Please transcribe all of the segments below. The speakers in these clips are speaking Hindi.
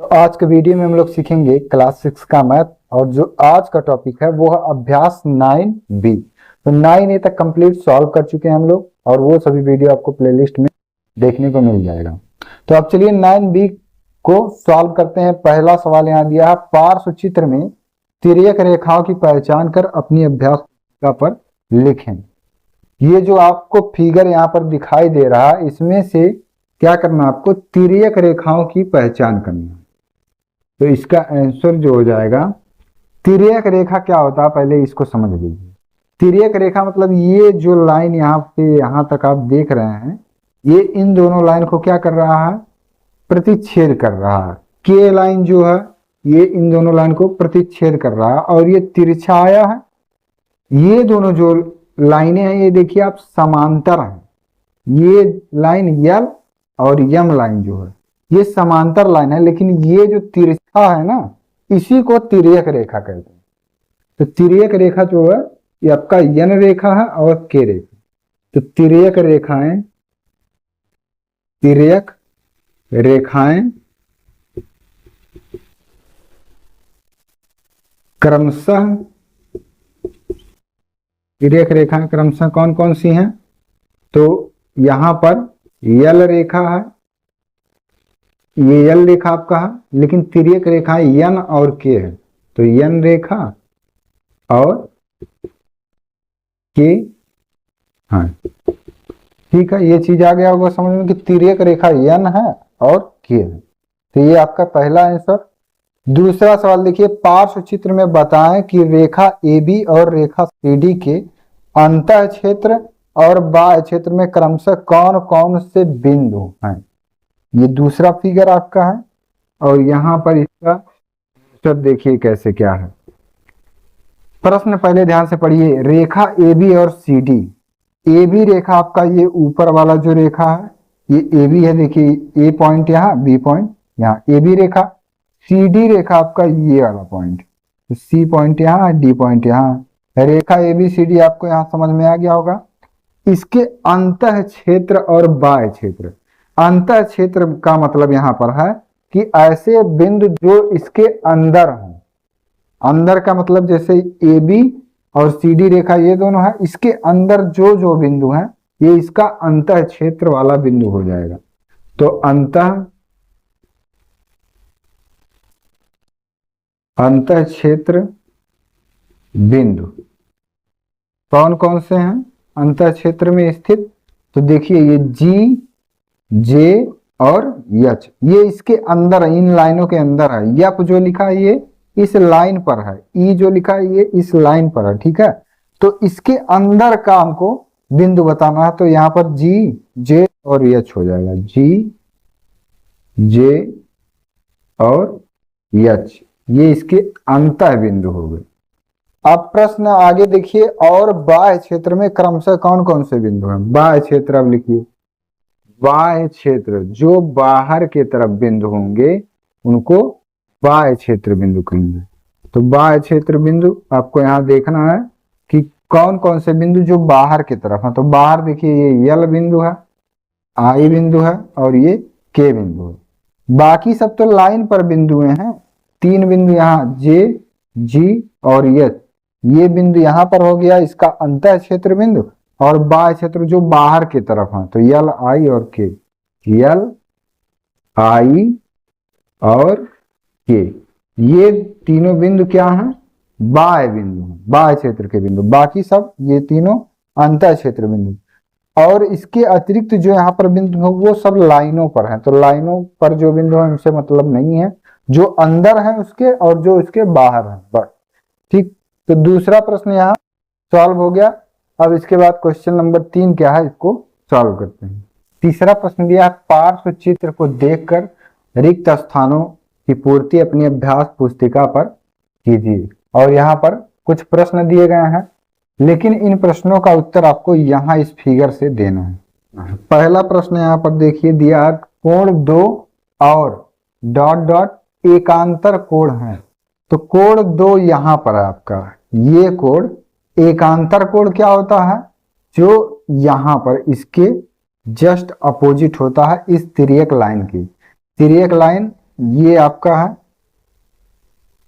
तो आज के वीडियो में हम लोग सीखेंगे क्लास 6 का मैथ। और जो आज का टॉपिक है वो है अभ्यास 9B। तो 9A तक कंप्लीट सॉल्व कर चुके हैं हम लोग, और वो सभी वीडियो आपको प्लेलिस्ट में देखने को मिल जाएगा। तो अब चलिए 9B को सॉल्व करते हैं। पहला सवाल यहाँ दिया है, पार्श्व चित्र में तिर्यक रेखाओं की पहचान कर अपनी अभ्यास पुस्तिका पर लिखें। ये जो आपको फिगर यहाँ पर दिखाई दे रहा है, इसमें से क्या करना, आपको तिर्यक रेखाओं की पहचान करनी है। तो इसका आंसर जो हो जाएगा, तिर्यक रेखा क्या होता है पहले इसको समझ लीजिए। तिर्यक रेखा मतलब ये जो लाइन यहाँ पे यहाँ तक आप देख रहे हैं, ये इन दोनों लाइन को क्या कर रहा है, प्रतिच्छेद कर रहा है। के लाइन जो है ये इन दोनों लाइन को प्रतिच्छेद कर रहा है, और ये तिरछा आया है। ये दोनों जो लाइनें हैं ये देखिए आप समांतर हैं। ये लाइन यल और यम लाइन जो है ये समांतर लाइन है, लेकिन ये जो तिरछा है ना, इसी को तिर्यक रेखा कहते हैं। तो तिर्यक रेखा जो है ये आपका यन रेखा है और के रेखा। तो तिर्यक रेखाएं क्रमशः तिर्यक रेखाएं क्रमशः कौन कौन सी हैं, तो यहां पर यल रेखा है, ये यल रेखा आपका है, लेकिन तिर्यक रेखाएं यन और के है। तो यन रेखा और के, हाँ ठीक है, ये चीज आ गया होगा समझ में कि तिर्यक रेखा यन है और के है। तो ये आपका पहला आंसर। दूसरा सवाल देखिए, पार्श्व चित्र में बताएं कि रेखा AB और रेखा CD के अंतः क्षेत्र और बाह्य क्षेत्र में क्रमशः कौन कौन से बिंदु हैं। ये दूसरा फिगर आपका है, और यहां पर इसका आंसर देखिए कैसे क्या है। प्रश्न पहले ध्यान से पढ़िए। रेखा AB और CD, AB रेखा आपका ये ऊपर वाला जो रेखा है ये AB है, देखिए A पॉइंट यहाँ, B पॉइंट यहाँ, AB रेखा। CD रेखा आपका ये वाला पॉइंट, C पॉइंट यहाँ, D पॉइंट यहाँ। रेखा ABCD आपको यहाँ समझ में आ गया होगा। इसके अंतः क्षेत्र और बाह्य क्षेत्र, अंतः क्षेत्र का मतलब यहाँ पर है कि ऐसे बिंदु जो इसके अंदर हों। अंदर का मतलब जैसे AB और CD रेखा ये दोनों है, इसके अंदर जो जो बिंदु हैं ये इसका अंतः क्षेत्र वाला बिंदु हो जाएगा। तो अंतः क्षेत्र बिंदु कौन कौन से हैं अंतः क्षेत्र में स्थित, तो देखिए ये G, J और H, ये इसके अंदर है, इन लाइनों के अंदर है। F जो लिखा है ये इस लाइन पर है, E जो लिखा है ये इस लाइन पर है, ठीक है। तो इसके अंदर का हमको बिंदु बताना है, तो यहाँ पर G, J और H हो जाएगा। G, J और H ये इसके अंतः बिंदु हो गए। अब प्रश्न आगे देखिए, और बाह्य क्षेत्र में क्रमशः कौन कौन से बिंदु हैं। बाह्य क्षेत्र अब लिखिए, बाह्य क्षेत्र जो बाहर के तरफ बिंदु होंगे उनको बाह्य क्षेत्र बिंदु कहेंगे। तो बाह्य क्षेत्र बिंदु आपको यहाँ देखना है कि कौन कौन से बिंदु जो बाहर की तरफ है। तो बाहर देखिए ये यल बिंदु है, I बिंदु है और ये K बिंदु है। बाकी सब तो लाइन पर बिंदु हैं। 3 बिंदु यहाँ J, G और H, ये बिंदु यहाँ पर हो गया इसका अंतः क्षेत्र बिंदु, और बाह्य क्षेत्र जो बाहर की तरफ है तो यल, I और K, यल, I और K, ये तीनों बिंदु क्या हैं, बाह्य बिंदु हैं, बाह्य क्षेत्र के बिंदु। बाकी सब ये तीनों अंतः क्षेत्र बिंदु। और इसके अतिरिक्त जो यहाँ पर बिंदु हो वो सब लाइनों पर हैं। तो लाइनों पर जो बिंदु है उनसे मतलब नहीं है, जो अंदर है उसके और जो इसके बाहर है बस, ठीक। तो दूसरा प्रश्न यहाँ सॉल्व हो गया। अब इसके बाद क्वेश्चन नंबर 3 क्या है, इसको सॉल्व करते हैं। तीसरा प्रश्न दिया है, पार्श्व चित्र को देखकर रिक्त स्थानों की पूर्ति अपनी अभ्यास पुस्तिका पर कीजिए। और यहाँ पर कुछ प्रश्न दिए गए हैं, लेकिन इन प्रश्नों का उत्तर आपको यहाँ इस फिगर से देना है। पहला प्रश्न यहाँ पर देखिए दिया है, कोण 2 और डॉट डॉट एकांतर कोण है। तो कोण 2 यहाँ पर है आपका, ये कोण एकांतर कोण क्या होता है, जो यहाँ पर इसके जस्ट अपोजिट होता है इस तिर्यक लाइन की। तिर्यक लाइन ये आपका है,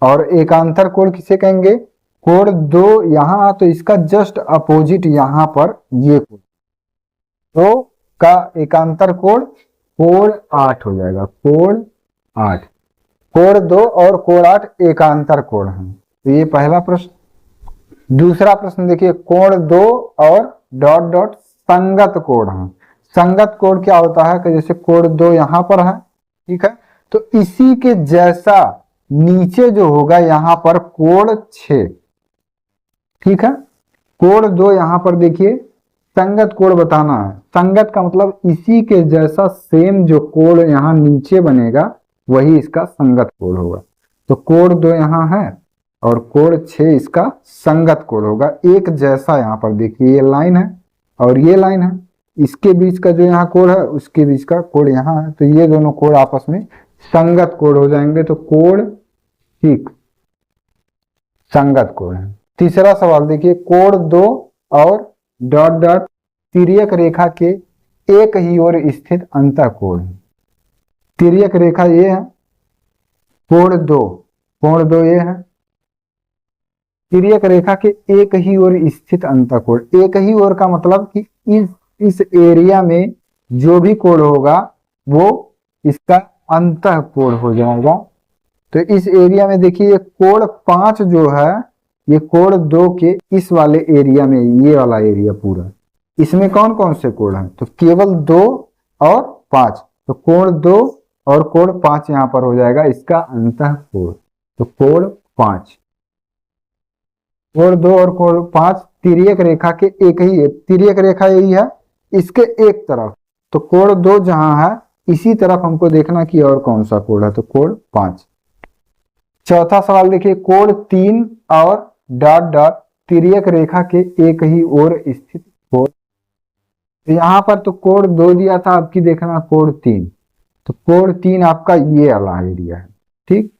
और एकांतर कोण किसे कहेंगे? कोण 2 यहाँ तो इसका जस्ट अपोजिट यहाँ पर ये कोण, तो का एकांतर कोण कोण 8 हो जाएगा। कोण 8, कोण 2 और कोण 8 एकांतर कोण है। तो ये पहला प्रश्न। दूसरा प्रश्न देखिए, कोण 2 और डॉट डॉट संगत कोण है। संगत कोण क्या होता है कि जैसे कोण 2 यहां पर है, ठीक है, तो इसी के जैसा नीचे जो होगा यहां पर कोण 6, ठीक है। कोण 2 यहां पर देखिए संगत कोण बताना है। संगत का मतलब इसी के जैसा सेम जो कोण यहां नीचे बनेगा वही इसका संगत कोण होगा। तो कोण 2 यहां है और कोण 6 इसका संगत कोण होगा। एक जैसा यहाँ पर देखिए, ये लाइन है और ये लाइन है, इसके बीच का जो यहाँ कोण है उसके बीच का कोण यहाँ है, तो ये दोनों कोण आपस में संगत कोण हो जाएंगे। तो कोण ठीक संगत कोण है। तीसरा सवाल देखिए, कोण 2 और डॉट डॉट तिर्यक रेखा के एक ही ओर स्थित अंतःकोण है। तिर्यक रेखा ये है, कोण 2 ये है। तिर्यक रेखा के एक ही ओर स्थित अंतःकोण, एक ही ओर का मतलब कि इस एरिया में जो भी कोण होगा वो इसका अंतःकोण हो जाएगा। तो इस एरिया में देखिए ये कोण 5 जो है ये कोण 2 के इस वाले एरिया में, ये वाला एरिया पूरा, इसमें कौन कौन से कोण हैं? तो केवल 2 और 5, तो कोण 2 और कोण 5 यहां पर हो जाएगा इसका अंतःकोण। तो कोण 5, कोण 2 और कोण 5 तिर्यक रेखा के एक ही है। तिर्यक रेखा यही है इसके एक तरफ, तो कोण 2 जहां है इसी तरफ हमको देखना कि और कौन सा कोण है, तो कोण 5। चौथा सवाल देखिए, कोण 3 और डॉट डॉट तिर्यक रेखा के एक ही ओर स्थित कोण। तो यहां पर तो कोण 2 दिया था, आपकी देखना कोण 3, तो कोण 3 आपका ये वाला एरिया है, ठीक,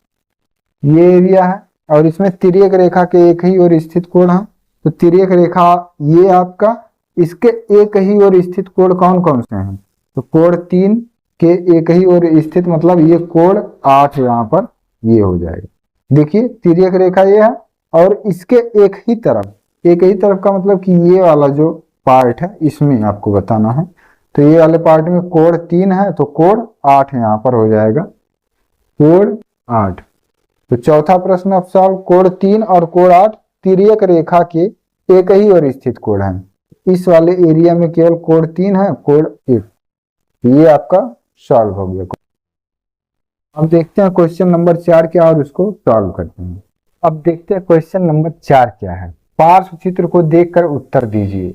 ये एरिया है और इसमें तिर्यक रेखा के एक ही ओर स्थित कोण है। तो तिर्यक रेखा ये आपका, इसके एक ही ओर स्थित कोण कौन कौन से हैं? तो कोण 3 के एक ही ओर स्थित मतलब ये कोण 8 यहाँ पर ये हो जाएगा। देखिए तिर्यक रेखा ये है और इसके एक ही तरफ का मतलब कि ये वाला जो पार्ट है इसमें आपको बताना है। तो ये वाले पार्ट में कोण 3 है तो कोण 8 यहाँ पर हो जाएगा, कोण 8। तो चौथा प्रश्न अब सॉल्व, कोण 3 और कोण 8 तिर्यक रेखा के एक ही ओर स्थित कोण है। इस वाले एरिया में केवल कोण 3 है, कोण 1, ये आपका सॉल्व हो गया। अब देखते हैं क्वेश्चन नंबर 4 क्या और उसको सॉल्व करते हैं। अब देखते हैं क्वेश्चन नंबर 4 क्या है। पार्श्व चित्र को देखकर उत्तर दीजिए।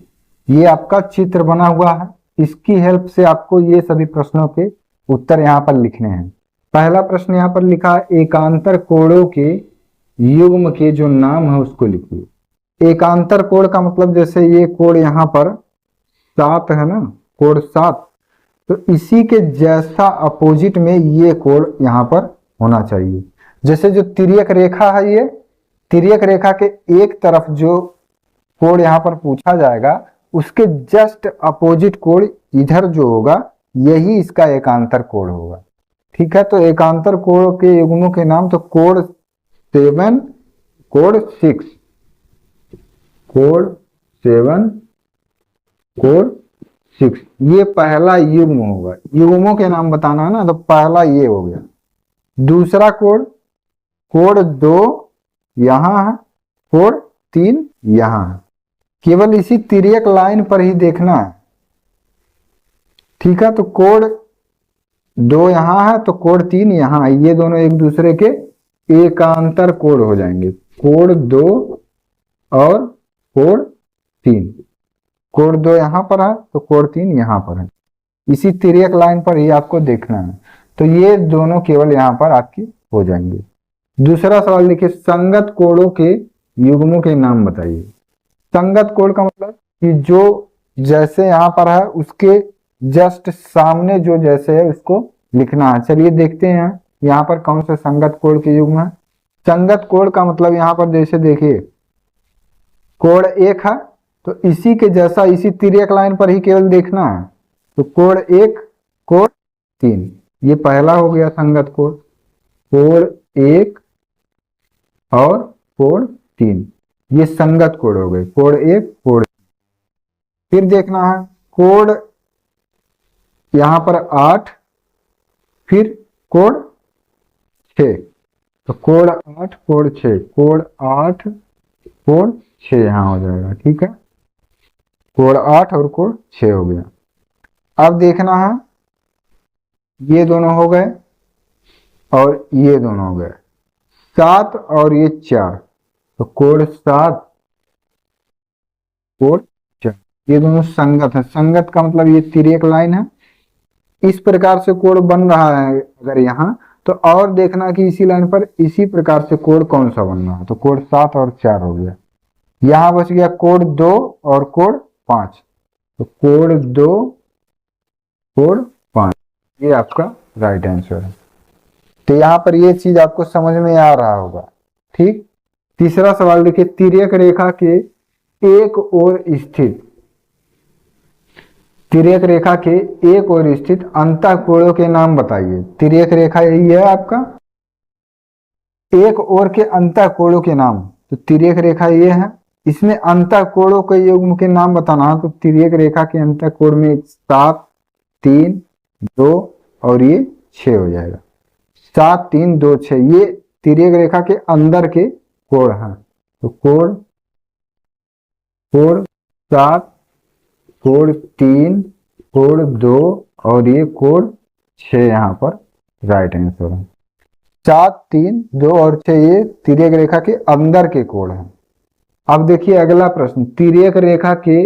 ये आपका चित्र बना हुआ है, इसकी हेल्प से आपको ये सभी प्रश्नों के उत्तर यहाँ पर लिखने हैं। पहला प्रश्न यहाँ पर लिखा है, एकांतर कोणों के युग्म के जो नाम है उसको लिखिए। एकांतर कोण का मतलब जैसे ये कोण यहाँ पर 7 है ना, कोण 7, तो इसी के जैसा अपोजिट में ये कोण यहाँ पर होना चाहिए। जैसे जो तिर्यक रेखा है, ये तिर्यक रेखा के एक तरफ जो कोण यहाँ पर पूछा जाएगा उसके जस्ट अपोजिट कोण इधर जो होगा यही इसका एकांतर कोण होगा, ठीक है। तो एकांतर कोण के युग्मों के नाम, तो कोण 7, कोण 6, कोण 7, कोण 6, ये पहला युग्म होगा। युग्मों के नाम बताना है ना, तो पहला ये हो गया। दूसरा कोण, कोण 2 यहां है, कोण 3 यहां है, केवल इसी तिर्यक लाइन पर ही देखना है, ठीक है। तो कोण 2 यहां है तो कोण 3 यहां है, ये दोनों एक दूसरे के एकांतर कोण हो जाएंगे। कोण 2 और कोण 3, कोण 2 यहां पर है तो कोण 3 यहां पर है, इसी तिर्यक लाइन पर ही आपको देखना है। तो ये दोनों केवल यहां पर आपकी हो जाएंगे। दूसरा सवाल देखिए, संगत कोणों के युग्मों के नाम बताइए। संगत कोण का मतलब कि जो जैसे यहां पर है उसके जस्ट सामने जो जैसे है उसको लिखना है। चलिए देखते हैं यहाँ पर कौन से संगत कोण के युग्म है। संगत कोण का मतलब यहाँ पर जैसे देखिए कोण 1 है तो इसी के जैसा इसी तिर्यक लाइन पर ही केवल देखना है। तो कोण 1, कोण 3, ये पहला हो गया संगत कोण। कोड 1 और कोड 3, ये संगत कोड हो गए, कोड 1 कोड। फिर देखना है कोड यहां पर 8, फिर कोड 6, तो कोड 8 कोड 6, कोड 8 कोड 6 यहां हो जाएगा। ठीक है, कोड 8 और कोड 6 हो गया। अब देखना है ये दोनों हो गए और ये दोनों हो गए, 7 और ये 4, तो कोड 7 कोड 4, ये दोनों संगत है। संगत का मतलब ये तिर्यक लाइन है, इस प्रकार से कोड बन रहा है अगर यहाँ, तो और देखना कि इसी लाइन पर इसी प्रकार से कोड कौन सा बन रहा है। तो कोड 7 और 4 हो गया। यहां बच गया कोड 2 और कोड 5, तो कोड 2 कोड 5, ये आपका राइट आंसर है। तो यहां पर ये चीज आपको समझ में आ रहा होगा। ठीक, तीसरा सवाल देखिए, तिर्यक रेखा के एक ओर स्थित, तिर्यक रेखा के एक ओर स्थित अंतःकोणों के नाम बताइए। तिर्यक रेखा यही है आपका, एक ओर के अंतःकोणों के नाम, तो तिर्यक रेखा ये है, इसमें अंतःकोणों के युग्म के नाम बताना है। तो तिर्यक रेखा के अंतःकोण में 7 3 2 और ये 6 हो जाएगा। 7 3 2 6, ये तिर्यक रेखा के अंदर के कोण हैं। तो कोण 7 कोण 3 कोण 2 और ये कोण 6 यहाँ पर राइट आंसर है। 7 3 2 और 6 ये तिर्यक रेखा के अंदर के कोण हैं। अब देखिए अगला प्रश्न, तिर्यक रेखा के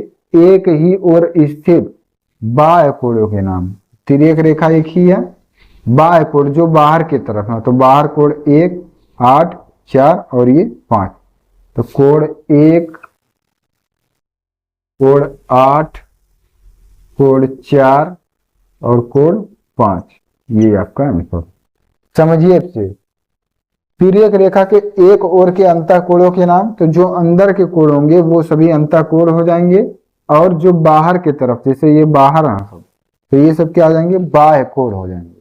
एक ही ओर स्थित बाह्य कोणों के नाम। तिर्यक रेखा एक ही है, बाह्य कोण जो बाहर की तरफ है, तो बाहर कोण 1 8 4 और ये 5, तो कोण 1 कोण 8 कोण 4 और कोण 5, ये आपका आंसर। समझिए इसे, तिर्यक रेखा के एक ओर के अंतःकोणों के नाम, तो जो अंदर के कोण होंगे वो सभी अंतःकोण हो जाएंगे, और जो बाहर की तरफ, जैसे ये बाहर है सब, तो ये सब क्या हो जाएंगे, बाह्य कोण हो जाएंगे।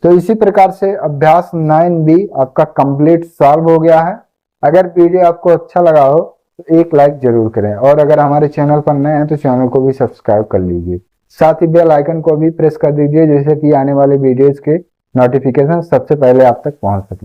तो इसी प्रकार से अभ्यास 9B आपका कंप्लीट सॉल्व हो गया है। अगर वीडियो आपको अच्छा लगा हो तो एक लाइक जरूर करें, और अगर हमारे चैनल पर नए हैं तो चैनल को भी सब्सक्राइब कर लीजिए। साथ ही बेल आइकन को भी प्रेस कर दीजिए, जैसे कि आने वाले वीडियोज के नोटिफिकेशन सबसे पहले आप तक पहुंच सके।